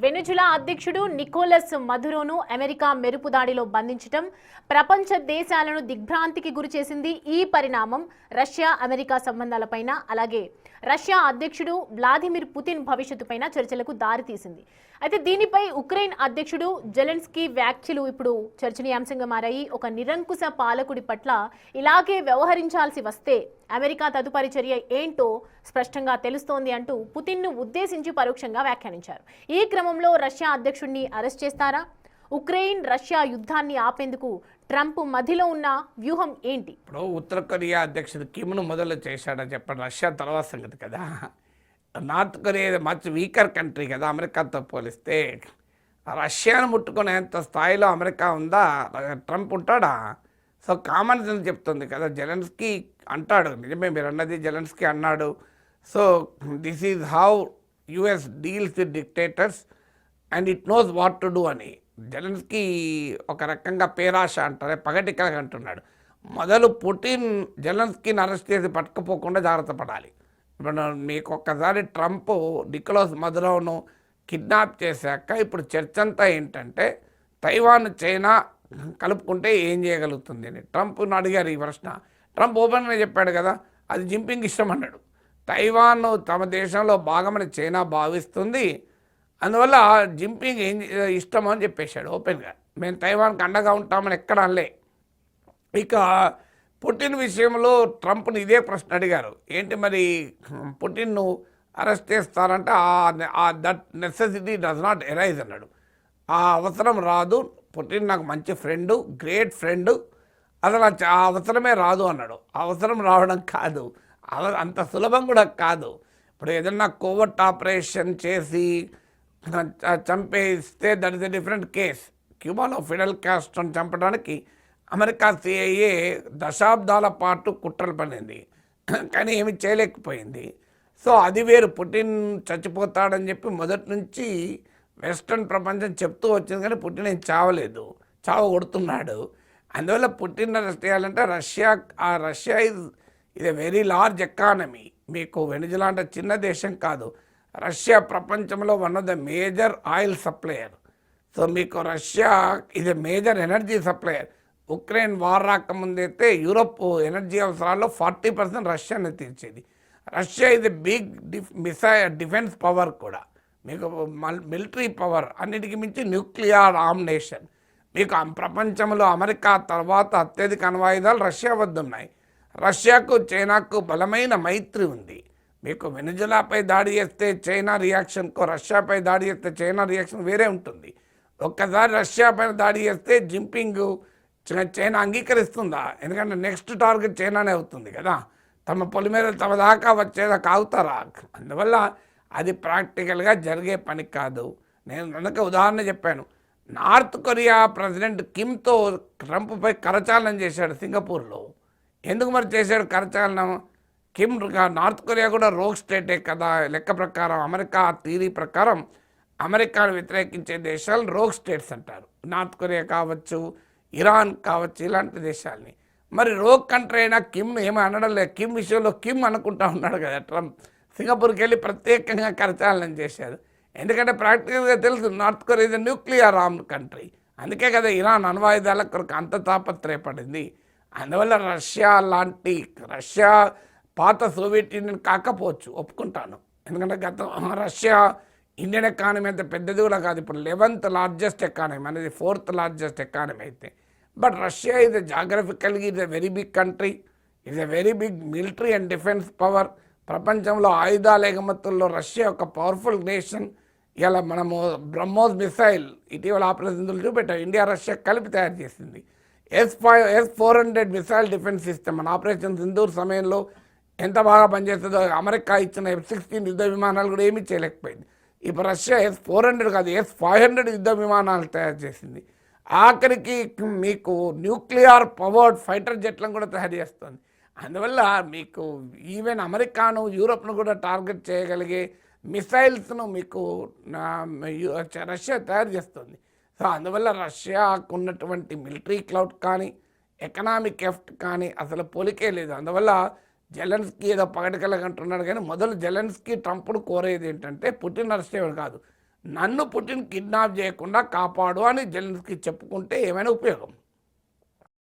వెనుజులా అధ్యక్షుడు Nicholas మదురోను America మెరుపు దాడిలో బంధించటం ప్రపంచ దేశాలను దిగ్భ్రాంతికి గురిచేసింది. ఈ పరిణామం రష్యా అమెరికా సంబంధాలపైన అలాగే రష్యా అధ్యక్షుడు వ్లాదిమిర్ పుతిన్ భవిష్యత్తుపైన చర్చలకు దారితీసింది. అయితే దీనిపై ఉక్రెయిన్ అధ్యక్షుడు జెలెన్స్కీ వ్యాఖ్యలు ఇప్పుడు చర్చనీయాంశంగా మారాయి. ఒక నిరంకుశ పాలకుడి పట్ల ఇలాగే వ్యవహరించాల్సి వస్తే అమెరికా తదుపరి చర్య ఏంటో స్పష్టంగా తెలుస్తోంది అంటూ పుతిన్ను ఉద్దేశించి పరోక్షంగా వ్యాఖ్యానించారు. ఈ క్రమంలో రష్యా అధ్యక్షుడిని అరెస్ట్ చేస్తారా? ఉక్రెయిన్ రష్యా యుద్ధాన్ని ఆపేందుకు ట్రంప్ మధ్యలో ఉన్న వ్యూహం ఏంటి? ఇప్పుడు ఉత్తర కొరియా అధ్యక్షుడు కిమ్ను మొదలు చేశాడని చెప్పండి. రష్యా తర్వాత సంగతి కదా. North Korea much weaker country కదా అమెరికాతో పోలిస్తే. రష్యాను ముట్టుకునేంత స్థాయిలో అమెరికా ఉందా? ట్రంప్ ఉంటాడా? సో కామన్ సెన్స్ చెప్తుంది కదా. జెలెన్స్కీ అంటాడు, నిజమే మీరు అన్నది, జెలెన్స్కీ అన్నాడు. So this is how US deals with dictators and it knows what to do అని జెలెన్స్కీ ఒక రకంగా పేరాశ అంటారే పగటికగా అంటున్నాడు. మొదలు పుటిన్ జెలెన్స్కీని అరెస్ట్ చేసి పట్టుకుపోకుండా జాగ్రత్త పడాలి. ఇప్పుడు మీకు ఒక్కసారి ట్రంప్ నికోలస్ మదురోను కిడ్నాప్ చేశాక ఇప్పుడు చర్చ అంతా ఏంటంటే తైవాన్ చైనా కలుపుకుంటే ఏం చేయగలుగుతుంది అని ట్రంప్ను అడిగారు ఈ ప్రశ్న. ట్రంప్ ఓపెన్గా చెప్పాడు కదా, అది జింపింగ్ ఇష్టం అన్నాడు. తైవాన్ తమ దేశంలో భాగమని చైనా భావిస్తుంది, అందువల్ల జింపింగ్ ఏం ఇష్టం అని చెప్పేశాడు ఓపెన్గా. మేము తైవాన్కి అండగా ఉంటామని ఎక్కడ అనలే. ఇక పుటిన్ విషయంలో ట్రంప్ని ఇదే ప్రశ్న అడిగారు, ఏంటి మరి పుటిన్ను అరెస్ట్ చేస్తారంటే that necessity does not arise అన్నాడు. ఆ అవసరం రాదు, పుటిన్ నాకు మంచి ఫ్రెండు, గ్రేట్ ఫ్రెండు, అసలు ఆ అవసరమే రాదు అన్నాడు. అవసరం రావడం కాదు, అంత సులభం కూడా కాదు. ఇప్పుడు ఏదన్నా కోవర్ట్ ఆపరేషన్ చేసి చంపేస్తే that is a different case. క్యూబాలో ఫిడెల్ కాస్ట్రోని చంపడానికి అమెరికా సిఐఏ దశాబ్దాల పాటు కుట్రలు పడింది, కానీ ఏమి చేయలేకపోయింది. సో అది వేరు. పుటిన్ చచ్చిపోతాడని చెప్పి మొదటి నుంచి వెస్ట్రన్ ప్రపంచం చెప్తూ వచ్చింది, కానీ పుటిన్ ఏం చావలేదు, కొడుతున్నాడు. అందువల్ల పుటిన్ అరెస్ట్ చేయాలంటే రష్యా ఇది వెరీ లార్జ్ ఎకానమీ. మీకు వెనిజులా అంటే చిన్న దేశం కాదు. రష్యా ప్రపంచంలో one of the major oil supplier. So మీకు రష్యా ఇది major energy supplier. Ukraine war రాకముందైతే యూరోప్ ఎనర్జీ అవసరాల్లో 40% రష్యానే తీర్చేది. రష్యా ఇది బిగ్ డిఫెన్స్ పవర్ కూడా, మీకు మిలిటరీ పవర్, అన్నిటికీ మించి న్యూక్లియర్ ఆర్మ్ నేషన్. మీకు ప్రపంచంలో అమెరికా తర్వాత అత్యధిక అణ్వాయుధాలు రష్యా వద్ద ఉన్నాయి. రష్యాకు చైనాకు బలమైన మైత్రి ఉంది. మీకు వెనిజులాపై దాడి చేస్తే చైనా రియాక్షన్కు రష్యాపై దాడి చేస్తే చైనా రియాక్షన్ వేరే ఉంటుంది. ఒక్కసారి రష్యా పైన దాడి చేస్తే జింపింగ్ చైనా అంగీకరిస్తుందా? ఎందుకంటే నెక్స్ట్ టార్గెట్ చైనానే అవుతుంది కదా. తమ పొలిమేర తమ దాకా వచ్చేదాకా ఆగుతారా? అందువల్ల అది ప్రాక్టికల్గా జరిగే పని కాదు. నేను అందుకే ఉదాహరణ చెప్పాను. నార్త్ కొరియా ప్రెసిడెంట్ కిమ్తో ట్రంప్పై కరచాలనం చేశాడు సింగపూర్లో. ఎందుకు మరి చేశాడు కరచాలనం? కిమ్ నార్త్ కొరియా కూడా రోగ్ స్టేటే కదా లెక్క ప్రకారం. అమెరికా థియరీ ప్రకారం అమెరికాను వ్యతిరేకించే దేశాలు రోగ్ స్టేట్స్ అంటారు. నార్త్ కొరియా కావచ్చు, ఇరాన్ కావచ్చు, ఇలాంటి దేశాలని. మరి రోగ్ కంట్రీ అయినా కిమ్ను ఏమీ అనడం లేదు. కిమ్ విషయంలో కిమ్ అనుకుంటా ఉన్నాడు కదా ట్రంప్. సింగపూర్కి వెళ్ళి ప్రత్యేకంగా కరచాలనం చేశారు. ఎందుకంటే ప్రాక్టికల్గా తెలుసు నార్త్ కొరియా ఇది న్యూక్లియర్ ఆర్మ్ కంట్రీ. అందుకే కదా ఇరాన్ అణ్వాయుధాల కొరకు అంత తాపత్రయపడింది. అందువల్ల రష్యా పాత సోవియట్ యూనియన్ కాకపోవచ్చు, ఒప్పుకుంటాను. ఎందుకంటే రష్యా ఇండియన్ ఎకానమీ అంత పెద్దది కూడా కాదు. ఇప్పుడు 11th లార్జెస్ట్ ఎకానమీ అనేది 4th లార్జెస్ట్ ఎకానమీ అయితే. బట్ రష్యా ఇది జాగ్రఫికల్గా ఇది వెరీ బిగ్ కంట్రీ, ఇది very big military and defence power. ప్రపంచంలో ఆయుధాల ఎగుమతుల్లో రష్యా ఒక పవర్ఫుల్ నేషన్. ఇలా మనము బ్రహ్మోస్ మిసైల్ ఇటీవల ఆపరేషన్ చూపెట్టాం, ఇండియా రష్యా కలిపి తయారు చేసింది. S-400 మిసైల్ డిఫెన్స్ సిస్టమ్ మన ఆపరేషన్ సింధూర్ సమయంలో ఎంత బాగా పనిచేస్తుందో. అమెరికా ఇచ్చిన F-16 యుద్ధ విమానాలు కూడా ఏమీ చేయలేకపోయింది. ఇప్పుడు రష్యా S-400 కాదు S-500 యుద్ధ విమానాలు తయారు చేసింది. ఆఖరికి మీకు న్యూక్లియర్ పవర్డ్ ఫైటర్ జెట్లను కూడా తయారు చేస్తుంది. అందువల్ల మీకు ఈవెన్ అమెరికాను యూరోప్ను కూడా టార్గెట్ చేయగలిగే మిసైల్స్ను మీకు రష్యా తయారు చేస్తుంది. సో అందువల్ల రష్యాకు ఉన్నటువంటి మిలిటరీ క్లౌడ్ కానీ ఎకనామిక్ ఎఫెక్ట్ కానీ అసలు పోలికే లేదు. అందువల్ల జెలెన్స్కీ ఏదో పగటికలగా అంటున్నాడు, కానీ మొదలు జెలెన్స్కీ ట్రంప్ను కోరేది ఏంటంటే పుటిన్ అరెస్ట్ చేయడం కాదు, నన్ను పుటిన్ కిడ్నాప్ చేయకుండా కాపాడు అని జెలెన్స్కీ చెప్పుకుంటే ఏమైనా ఉపయోగం?